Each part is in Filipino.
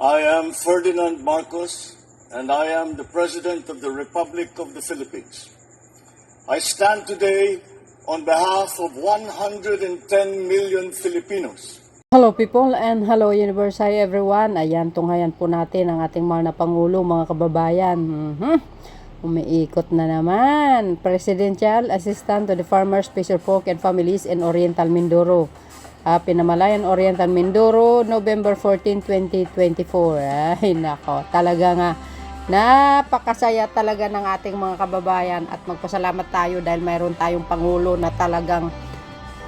I am Ferdinand Marcos, and I am the President of the Republic of the Philippines. I stand today on behalf of 110 million Filipinos. Hello people and hello universe, hi everyone. Ayan, tunghayan po natin ang ating mahal na Pangulo, mga kababayan. Umiikot na naman. Presidential Assistant to the Farmers, Fisher Folk and Families in Oriental Mindoro. Pinamalayan, Oriental Mindoro, November 14, 2024. Ay nako, talaga nga napakasaya talaga ng ating mga kababayan at magpasalamat tayo dahil mayroon tayong Pangulo na talagang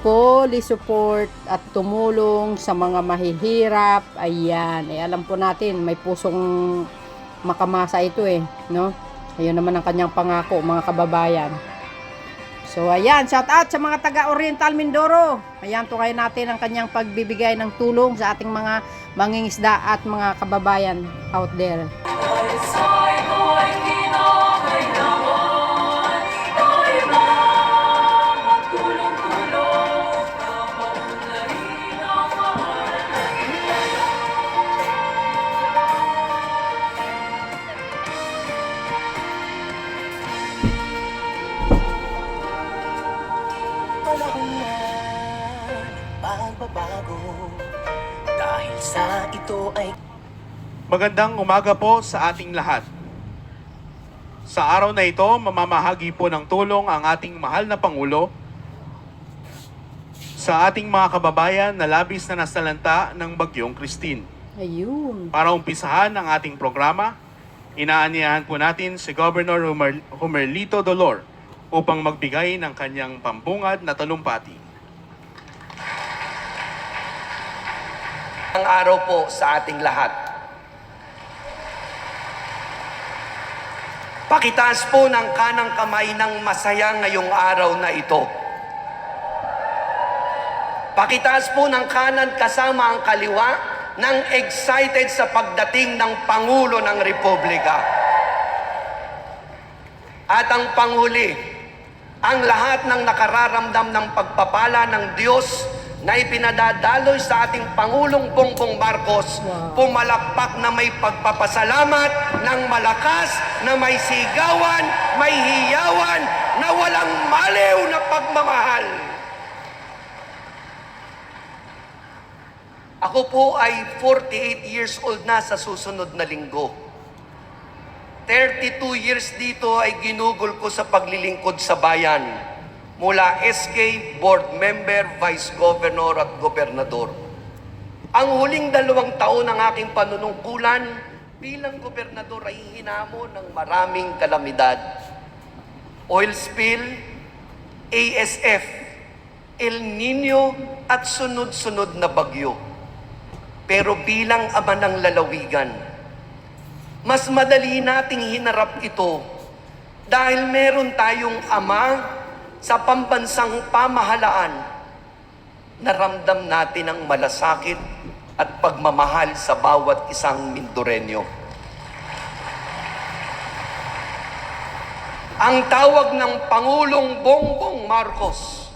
fully support at tumulong sa mga mahihirap. Ayan, alam po natin may pusong makamasa ito no? Ayun naman ang kanyang pangako, mga kababayan. So ayan, shout out sa mga taga Oriental Mindoro. Ayan, tukayin natin ang kanyang pagbibigay ng tulong sa ating mga mangingisda at mga kababayan out there. Pagbabago dahil sa ito ay Magandang umaga po sa ating lahat. Sa araw na ito, mamamahagi po ng tulong ang ating mahal na Pangulo sa ating mga kababayan na labis na nasalanta ng Bagyong Christine. Ayun. Para umpisahan ang ating programa, inaanyahan po natin si Governor Humerlito Dolor upang magbigay ng kanyang pambungad na talumpati. ang araw po sa ating lahat. Pakitaas po ng kanang kamay ng masaya ngayong araw na ito. Pakitaas po ng kanan kasama ang kaliwa ng excited sa pagdating ng Pangulo ng Republika. At ang panghuli, ang lahat ng nakararamdam ng pagpapala ng Diyos na ipinadadaloy sa ating Pangulong Bongbong Marcos, pumalakpak na may pagpapasalamat ng malakas, na may sigawan, may hiyawan, na walang maliw na pagmamahal. Ako po ay 48 years old na sa susunod na linggo. 32 years dito ay ginugol ko sa paglilingkod sa bayan. Mula SK, Board Member, Vice Governor at Gobernador. Ang huling 2 taon ng aking panunungkulan bilang Gobernador ay hinamon ng maraming kalamidad. Oil spill, ASF, El Nino at sunod-sunod na bagyo. Pero bilang ama ng lalawigan, mas madali nating hinarap ito dahil meron tayong ama sa pambansang pamahalaan. Naramdam natin ang malasakit at pagmamahal sa bawat isang Mindoreño. Ang tawag ng Pangulong Bongbong Marcos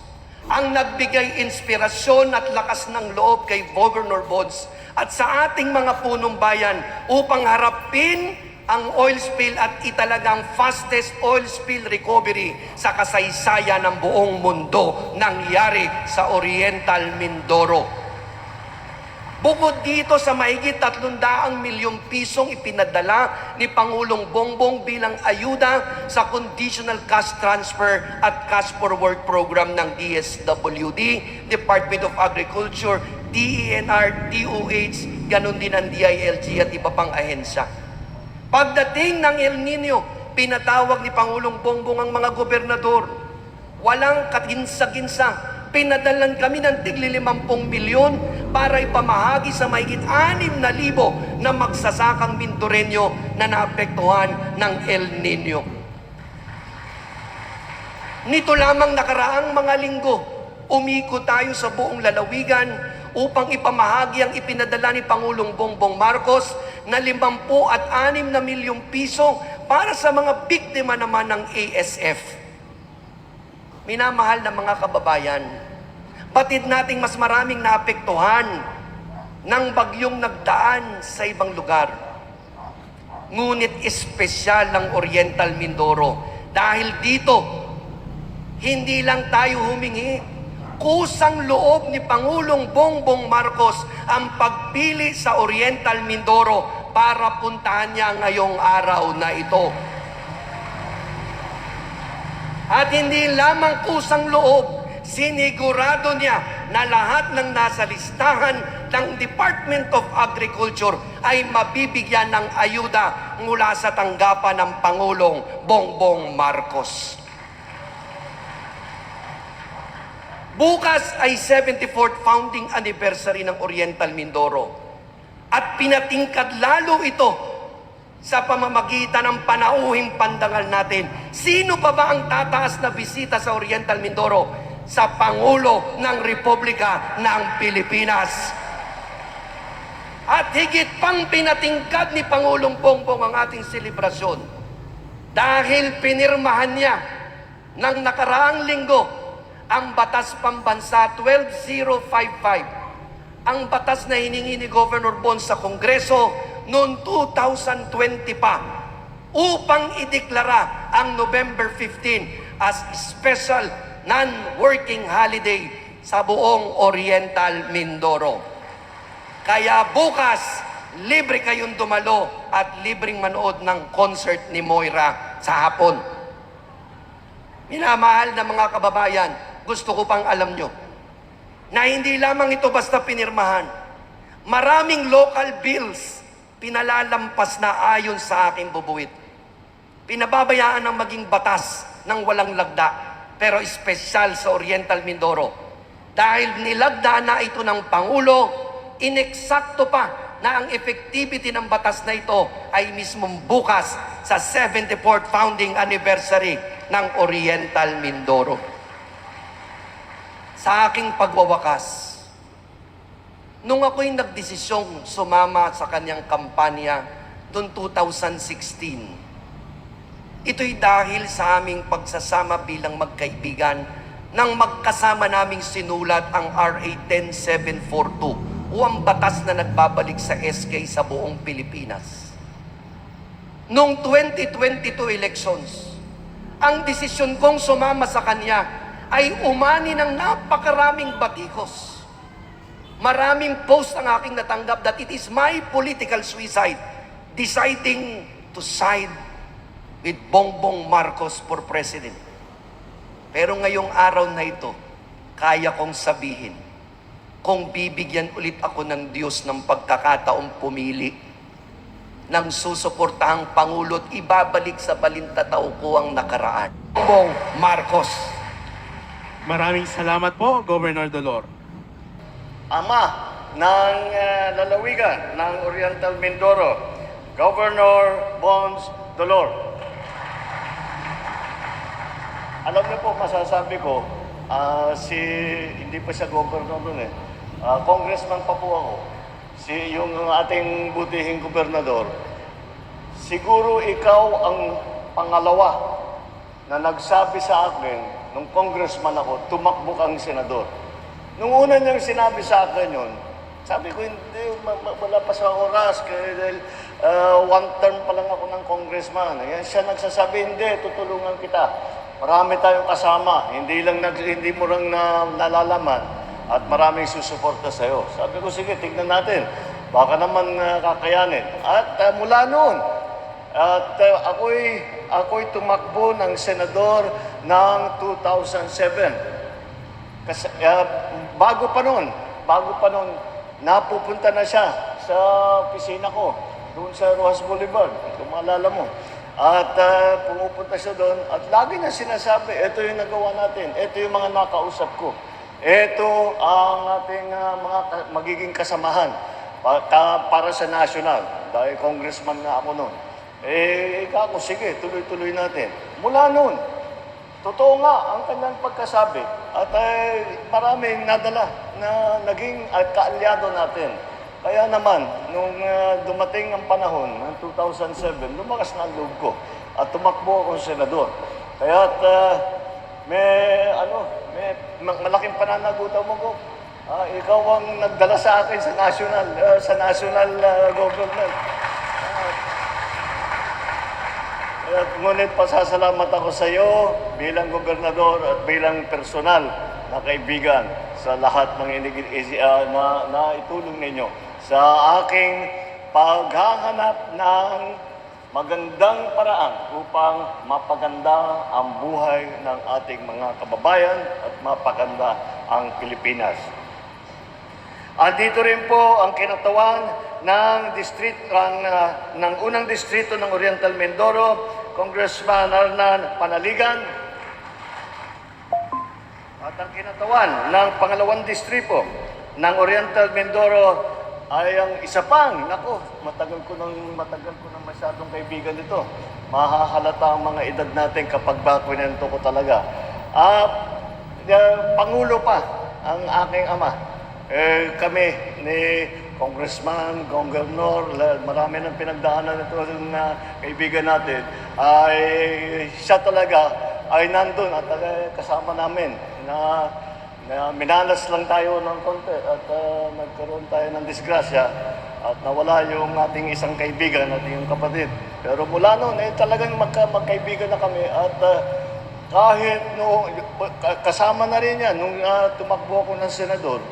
ang nagbigay inspirasyon at lakas ng loob kay Governor Bods at sa ating mga punong bayan upang harapin ang oil spill at italagang fastest oil spill recovery sa kasaysayan ng buong mundo nangyari sa Oriental Mindoro. Bukod dito sa mahigit 300 milyong pisong ipinadala ni Pangulong Bongbong bilang ayuda sa conditional cash transfer at cash for work program ng DSWD, Department of Agriculture, DENR, DOH, ganun din ang DILG at iba pang ahensya. Pagdating ng El Nino, pinatawag ni Pangulong Bongbong ang mga gobernador. Walang kaginsa-ginsa. Pinadalan kami ng tigli 50 milyon para ipamahagi sa mahigit 6,000 na magsasakang Mindoreño na naapektuhan ng El Nino. Nito lamang nakaraang mga linggo, umikot tayo sa buong lalawigan upang ipamahagi ang ipinadala ni Pangulong Bongbong Marcos na 56 na milyong piso para sa mga biktima naman ng ASF. Minamahal na mga kababayan, batid nating mas maraming naapektuhan ng bagyong nagdaan sa ibang lugar. Ngunit espesyal ng Oriental Mindoro dahil dito, hindi lang tayo humingi. Kusang loob ni Pangulong Bongbong Marcos ang pagpili sa Oriental Mindoro para puntahan niya ngayong araw na ito. At hindi lamang kusang loob, sinigurado niya na lahat ng nasa listahan ng Department of Agriculture ay mabibigyan ng ayuda mula sa tanggapan ng Pangulong Bongbong Marcos. Bukas ay 74th founding anniversary ng Oriental Mindoro at pinatingkad lalo ito sa pamamagitan ng panauhing pandangal natin. Sino pa ba ang tataas na bisita sa Oriental Mindoro? Sa Pangulo ng Republika ng Pilipinas. At higit pang pinatingkad ni Pangulong Bongbong ang ating selebrasyon dahil pinirmahan niya ng nakaraang linggo ang Batas Pambansa 12055, ang batas na hiningi ni Governor Bons sa Kongreso noong 2020 pa upang ideklara ang November 15 as special non-working holiday sa buong Oriental Mindoro. Kaya bukas, libre kayong dumalo at libreng manood ng concert ni Moira sa hapon. Minamahal na mga kababayan, gusto ko pang alam nyo na hindi lamang ito basta pinirmahan. Maraming local bills pinalalampas na ayon sa aking bubuwit. Pinababayaan ng maging batas ng walang lagda, pero espesyal sa Oriental Mindoro. Dahil nilagda na ito ng Pangulo, ineksakto pa na ang effectivity ng batas na ito ay mismong bukas sa 74th founding anniversary ng Oriental Mindoro. Sa aking pagwawakas, nung ako'y nagdesisyong sumama sa kanyang kampanya noong 2016, ito'y dahil sa aming pagsasama bilang magkaibigan nang magkasama naming sinulat ang RA 10742 o ang batas na nagbabalik sa SK sa buong Pilipinas. Noong 2022 elections, ang desisyon kong sumama sa kanya ay umani ng napakaraming batikos. Maraming post ang aking natanggap that it is my political suicide deciding to side with Bongbong Marcos for president. Pero ngayong araw na ito, kaya kong sabihin, kung bibigyan ulit ako ng Diyos ng pagkakataong pumili, ng susuportahang Pangulo at ibabalik sa balintataw ko ang nakaraan. Bongbong Marcos. Maraming salamat po, Governor Dolor. Ama ng lalawigan ng Oriental Mindoro, Governor Bons Dolor. Alam niyo po, masasabi ko, hindi pa siya governor nun congressman pa po ako. Yung ating butihing gobernador, siguro ikaw ang pangalawa na nagsabi sa akin, nung congressman ako, tumakbo kang senador. Nung una niyang sinabi sa akin yun, sabi ko, hindi, wala pa sa oras, dahil one term pa lang ako ng congressman. Ayan, siya nagsasabi, hindi, tutulungan kita. Marami tayong kasama, hindi mo lang nalalaman at maraming susuporta sa'yo. Sabi ko, sige, tignan natin. Baka naman kakayanin. At mula noon, ako'y tumakbo ng senador ng 2007. Kasi, bago pa noon, napupunta na siya sa opisina ko, doon sa Rojas Boulevard, kung maalala mo. At pumupunta siya doon at lagi na sinasabi, ito yung nagawa natin, ito yung mga nakausap ko. Ito ang ating mga magiging kasamahan para sa national. Dahil congressman na ako noon. Ako, sige, tuloy-tuloy natin. Mula noon, totoo nga ang kanyang pagkasabi at maraming nadala na naging kaalyado natin. Kaya naman, nung dumating ang panahon ng 2007, lumakas na ang loob ko at tumakbo akong senador. Kaya may malaking pananagutan mo ko. Ikaw ang nagdala sa akin sa national government. Ngunit pasasalamat ako sa iyo bilang gobernador at bilang personal na kaibigan sa lahat ng na itulong ninyo sa aking paghahanap ng magandang paraan upang mapaganda ang buhay ng ating mga kababayan at mapaganda ang Pilipinas. Andito rin po ang kinatawan ng unang distrito ng Oriental Mindoro, Congressman Arnan Panaligan. At ang kinatawan ng pangalawang distrito ng Oriental Mindoro ay ang isa pang, matagal ko nang masyadong kaibigan nito. Mahahalata ang mga edad natin kapag kwento ko talaga. Pangulo pa ang aking ama. Kami ni Congressman, Governor, marami ng pinagdaanan nito ng kaibigan natin, ay siya talaga ay nandun at kasama namin na minalas lang tayo ng konti at nagkaroon tayo ng disgrasya at nawala yung ating isang kaibigan at yung kapatid. Pero mula noon, talagang magkaibigan na kami at kahit kasama na rin yan nung tumakbo ako ng senador,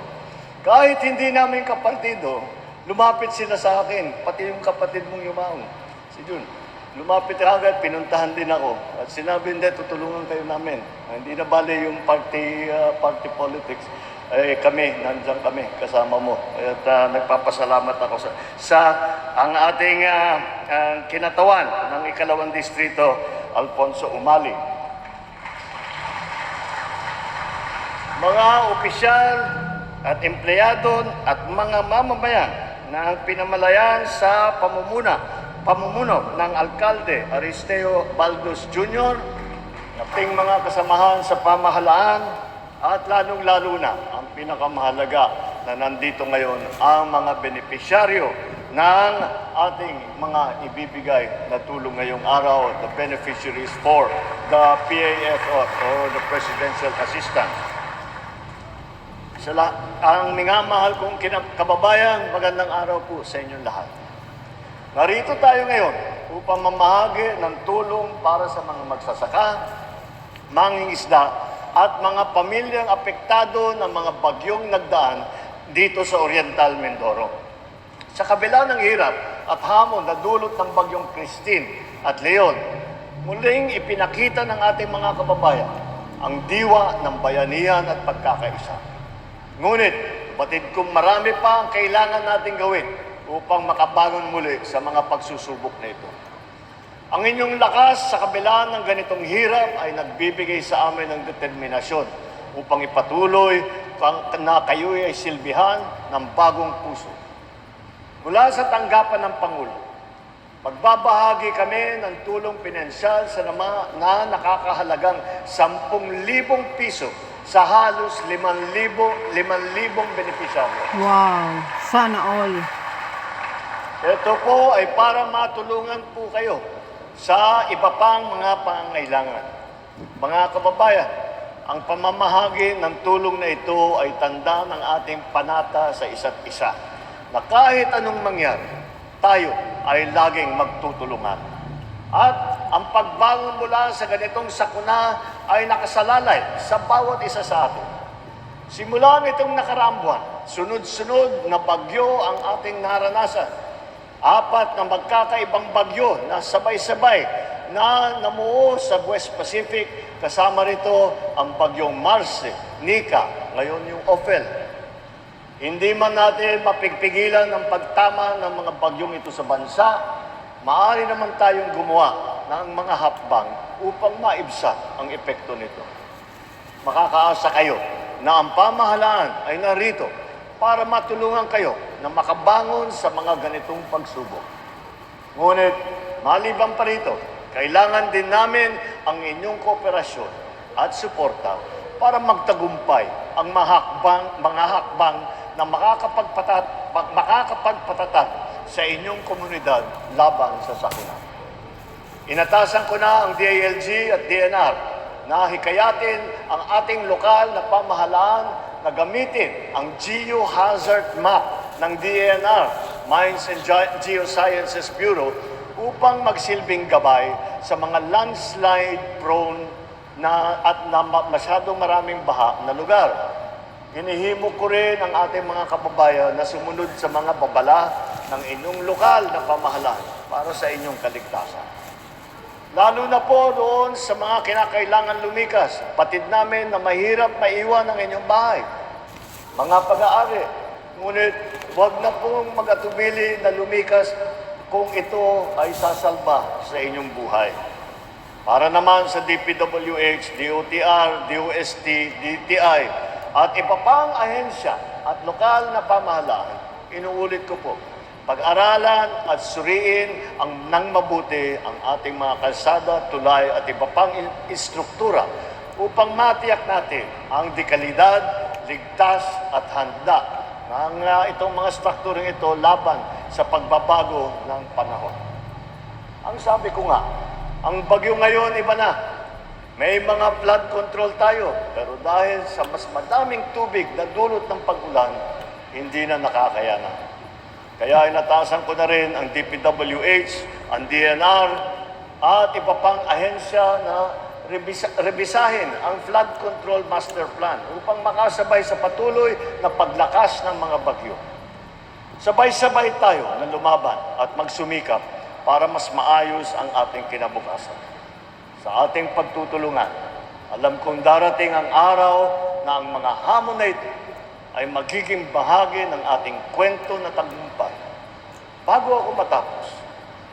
kahit hindi namin kapartido, lumapit sila sa akin, pati yung kapatid mong yumaong, si Jun. Lumapit agad, pinuntahan din ako. At sinabi, hindi, tutulungan kayo namin. Hindi na bali yung party politics. Kami, nandiyan kami, kasama mo. At nagpapasalamat ako sa ang ating kinatawan ng ikalawang distrito, Alfonso Umali. Mga opisyal at empleyado at mga mamamayan na pinamalayan sa pamumuno ng Alkalde Aristeo Baldos Jr., ating mga kasamahan sa pamahalaan at lalong-lalo na ang pinakamahalaga na nandito ngayon ang mga benepisyaryo ng ating mga ibibigay na tulong ngayong araw, the beneficiaries for the PAF or the Presidential Assistance. Ang minamahal kong kababayan, magandang araw po sa inyong lahat. Narito tayo ngayon upang mamahagi ng tulong para sa mga magsasaka, mangingisda, at mga pamilyang apektado ng mga bagyong nagdaan dito sa Oriental Mindoro. Sa kabila ng hirap at hamon na dulot ng bagyong Christine at Leon, muling ipinakita ng ating mga kababayan ang diwa ng bayanihan at pagkakaisa. Ngunit, batid kong marami pa ang kailangan natin gawin upang makabangon muli sa mga pagsusubok na ito. Ang inyong lakas sa kabila ng ganitong hirap ay nagbibigay sa amin ng determinasyon upang ipatuloy na kayo'y ay silbihan ng bagong puso. Mula sa tanggapan ng Pangulo, magbabahagi kami ng tulong pinansyal na nakakahalagang 10,000 piso sa halos 5,000 benepisyaryo. Wow, sana all. Ito po ay para matulungan po kayo sa iba pang mga pangangailangan. Mga kababayan, ang pamamahagi ng tulong na ito ay tanda ng ating panata sa isa't isa, na kahit anong mangyari, tayo ay laging magtutulungan. At ang pagbangon mula sa ganitong sakuna ay nakasalalay sa bawat isa sa atin. Simula nitong nakaraang buwan, sunod-sunod na bagyo ang ating naranasan. 4 na magkakaibang bagyo na sabay-sabay na namuo sa West Pacific. Kasama rito ang bagyong Marce, Nika, ngayon yung Ophel. Hindi man natin mapigpigilan ang pagtama ng mga bagyong ito sa bansa, maaari naman tayong gumawa ng mga hakbang upang maibsan ang epekto nito. Makakaasa kayo na ang pamahalaan ay narito para matulungan kayo na makabangon sa mga ganitong pagsubok. Ngunit, maliban pa rito, kailangan din namin ang inyong kooperasyon at suporta para magtagumpay ang mga hakbang na makakapagpatatag sa inyong komunidad laban sa sakuna. Inatasan ko na ang DILG at DNR na hikayatin ang ating lokal na pamahalaan na gamitin ang geohazard map ng DENR, Mines and Geosciences Bureau, upang magsilbing gabay sa mga landslide prone na masyadong maraming baha na lugar. Hinihimok ko rin ang ating mga kababayan na sumunod sa mga babala ng inyong lokal na pamahalaan para sa inyong kaligtasan. Lalo na po doon sa mga kinakailangan lumikas, patid namin na mahirap maiwan ang inyong bahay. Mga pag-aari, ngunit huwag na pong mag-atubili na lumikas kung ito ay sasalba sa inyong buhay. Para naman sa DPWH, DOTR, DOST, DTI, at iba pang ahensya at lokal na pamahalaan, inuulit ko po, pag-aralan at suriin nang mabuti ang ating mga kalsada, tulay at iba pang istruktura upang matiyak natin ang dekalidad, ligtas at handa ng itong mga strukturang ito laban sa pagbabago ng panahon. Ang sabi ko nga, ang bagyo ngayon iba na. May mga flood control tayo, pero dahil sa mas madaming tubig na dulot ng pag-ulan, hindi na nakakayanan. Kaya inatasan ko na rin ang DPWH, ang DNR, at iba pang ahensya na rebisahin ang Flood Control Master Plan upang makasabay sa patuloy na paglakas ng mga bagyo. Sabay-sabay tayo na lumaban at magsumikap para mas maayos ang ating kinabukasan. Sa ating pagtutulungan, alam kong darating ang araw na ang mga hamon na ito ay magiging bahagi ng ating kwento na tagumpay. Bago ako matapos,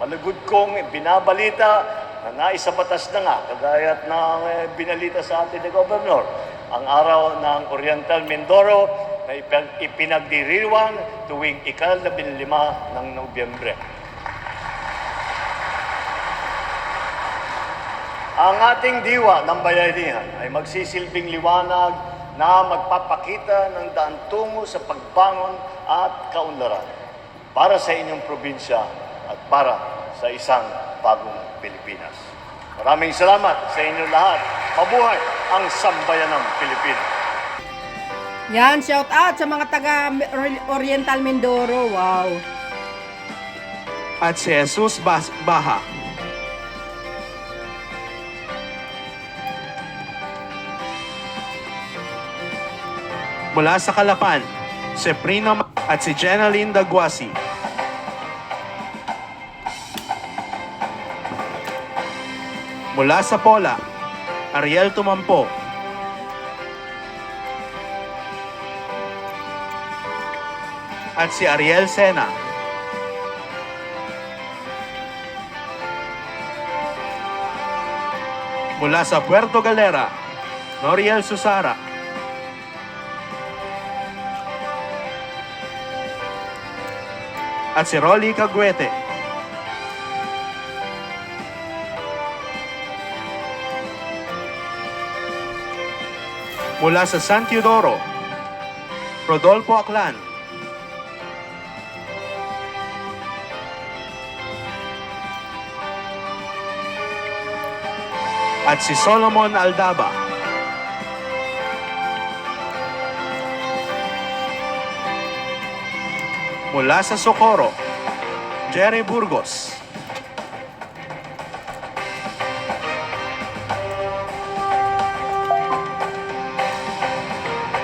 malugod kong binabalita na naisabatas na nga, kagayat ng binalita sa atin ni Governor, ang araw ng Oriental Mindoro na ipinagdiriwang tuwing ika-15 ng Nobyembre. Ang ating diwa ng bayanihan ay magsisilbing liwanag na magpapakita ng daan tungo sa pagbangon at kaunlaran para sa inyong probinsya at para sa isang bagong Pilipinas. Maraming salamat sa inyo lahat. Mabuhay ang sambayanang Pilipinas. Yan, shout out sa mga taga Oriental Mindoro. Wow. At si Jesus Baha. Mula sa Calapan, si Prino at si Jenaline Daguasi. Mula sa Pola, Ariel Tumampo. At si Ariel Sena. Mula sa Puerto Galera, Noriel Susara. At si Rolly Caguete. Mula sa San Teodoro, Rodolfo Aklan. At si Solomon Aldaba. Mula sa Socorro, Jerry Burgos.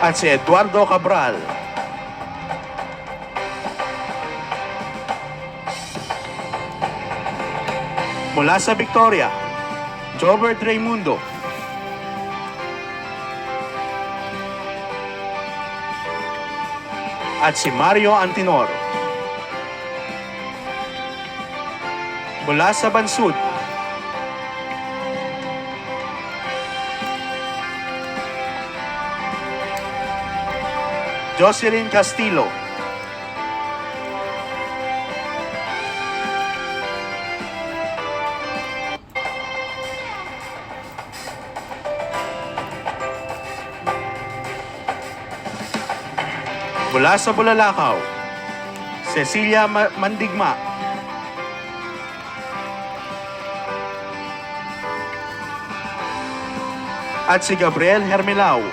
At si Eduardo Cabral. Mula sa Victoria, Jobert Raimundo. At si Mario Antinor. Mula sa Bansud, Jocelyn Castillo. Mula sa Bulalakaw, Cecilia Mandigma. At si Gabriel Hermelao.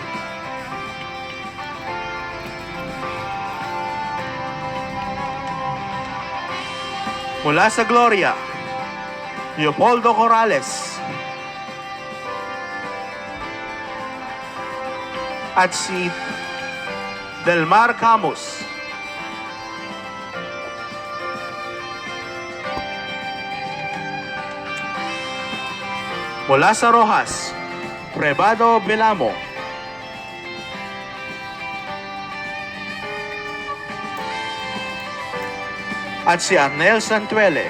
Mula sa Gloria, Leopoldo Corrales. At si Delmar Camus. Mula sa Rojas, Prevado Belamo. At si Arnel Santuele.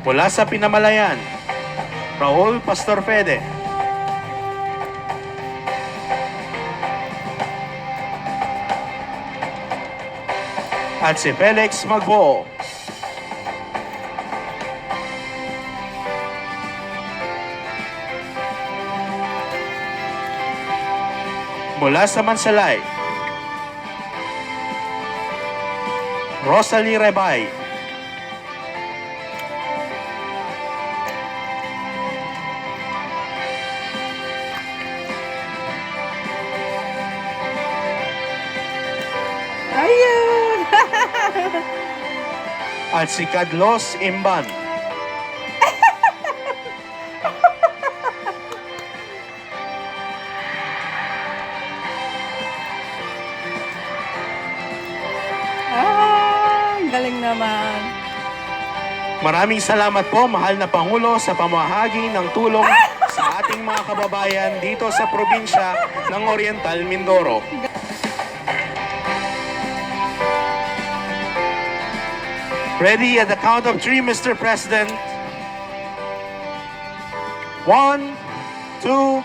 Mula sa Pinamalayan, Raul Pastor Fede. At si Felix Magbo. Mula sa Mansalay, Rosalie Rebay. Ayun! At si Carlos Imban. Galing naman. Maraming salamat po, mahal na Pangulo, sa pamahagi ng tulong sa ating mga kababayan dito sa probinsya ng Oriental Mindoro. Ready at the count of 3, Mr. President. 1, 2,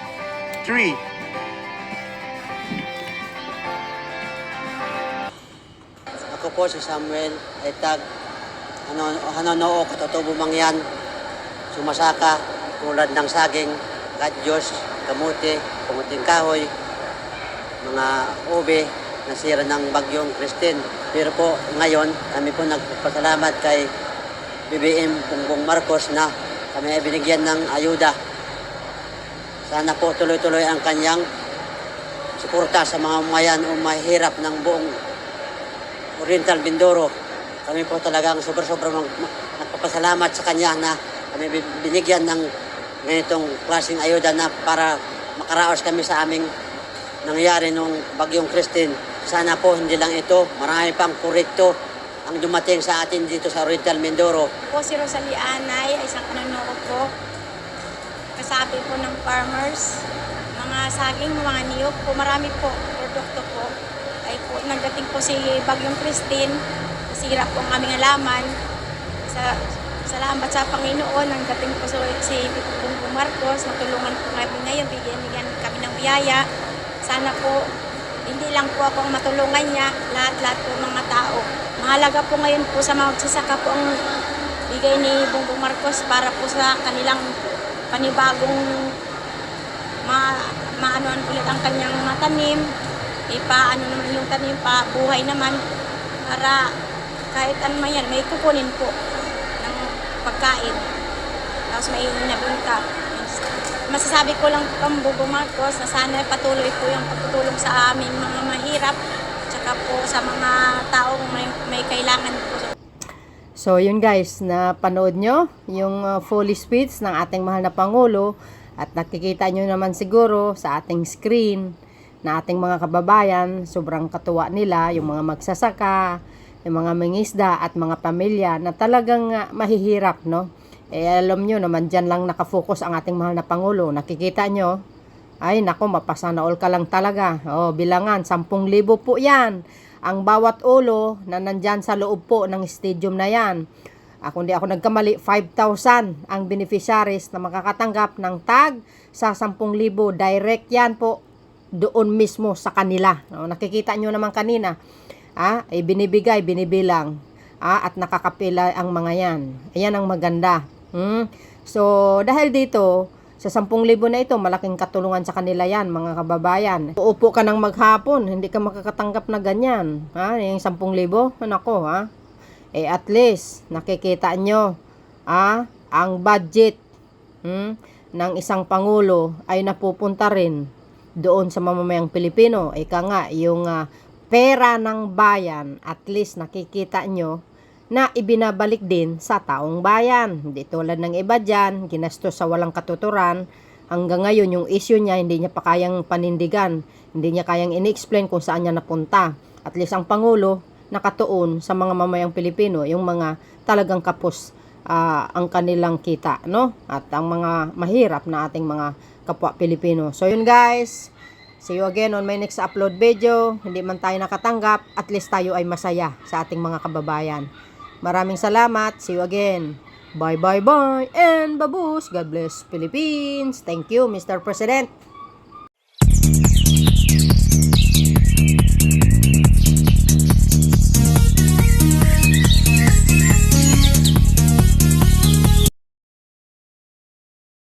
3. Ako po si Samuel Etag, hanonoo katutubo mangyan, sumasaka tulad ng saging, kadyos, kamuti, kamuting kahoy, mga ube, nasira ng bagyong Christine. Pero po ngayon, kami po nagpasalamat kay BBM Bongbong Marcos na kami ay binigyan ng ayuda. Sana po tuloy-tuloy ang kanyang suporta sa mga mayan o mahirap ng buong Oriental Mindoro. Kami po talagang sobrang nagpapasalamat sa kanya na kami binigyan ng ganitong klaseng ayuda na para makaraos kami sa aming nangyari nung bagyong Christine. Sana po hindi lang ito, marami pang proyekto ang dumating sa atin dito sa Oriental Mindoro. Po si Rosalie Anay ay isang kanunuko po. Kasabi po ng farmers, mga saging, mga niyog po, marami po produkto po. Ay po, nagdating po si bagyong Christine, nasira po ang aming halaman. Salamat sa Panginoon, nagdating po si Bongbong Marcos, natulungan po kami ngayon, bigyan kami ng biyaya. Sana po, hindi lang po ako ang matulungan niya, lahat-lahat po mga tao. Mahalaga po ngayon po sa mga magsasaka po ang bigay ni Bongbong Marcos para po sa kanilang panibagong maanoan ulit ang kanyang matanim, ipaano naman yung tanim pa, buhay naman, para kahit ano man yan, may kukunin po ng pagkain, tapos may nabunta. Masasabi ko lang po kang Bongbong Marcos na sana patuloy po yung pagtutulong sa aming mga mahirap, tsaka po sa mga taong may kailangan po. So, yun guys, na panood nyo yung full speech ng ating mahal na Pangulo at nakikita nyo naman siguro sa ating screen na ating mga kababayan, sobrang katuwa nila, yung mga magsasaka, yung mga mangisda at mga pamilya na talagang mahihirap, no? Eh, alam nyo naman, dyan lang nakafocus ang ating mahal na Pangulo. Nakikita nyo, ay nako, mapasana all ka lang talaga. Oh, bilangan, 10,000 po yan. Ang bawat ulo na nandyan sa loob po ng stadium na yan. Kung di ako nagkamali, 5,000 ang beneficiaries na makakatanggap ng tag sa 10,000. Direct yan po doon mismo sa kanila. Nakikita nyo naman kanina, binibigay, binibilang, at nakakapila ang mga yan. Ayan ang maganda. So, dahil dito, sa 10,000 na ito, malaking katulungan sa kanila yan, mga kababayan. Uupo ka ng maghapon, hindi ka makakatanggap na ganyan. Yung 10,000, nako, at least, nakikita nyo, ang budget ng isang Pangulo ay napupunta rin doon sa mamamayang Pilipino. Ika nga, yung pera ng bayan, at least nakikita nyo na ibinabalik din sa taong bayan. Hindi tulad ng iba dyan, ginastos sa walang katuturan. Hanggang ngayon, yung issue niya, hindi niya pa kayang panindigan. Hindi niya kayang ini-explain kung saan niya napunta. At least ang Pangulo, nakatuon sa mga mamayang Pilipino, yung mga talagang kapos ang kanilang kita, no? At ang mga mahirap na ating mga kapwa Pilipino. So yun guys, see you again on my next upload video. Hindi man tayo nakatanggap, at least tayo ay masaya sa ating mga kababayan. Maraming salamat. See you again. Bye bye bye and babus. God bless Philippines. Thank you Mr. President.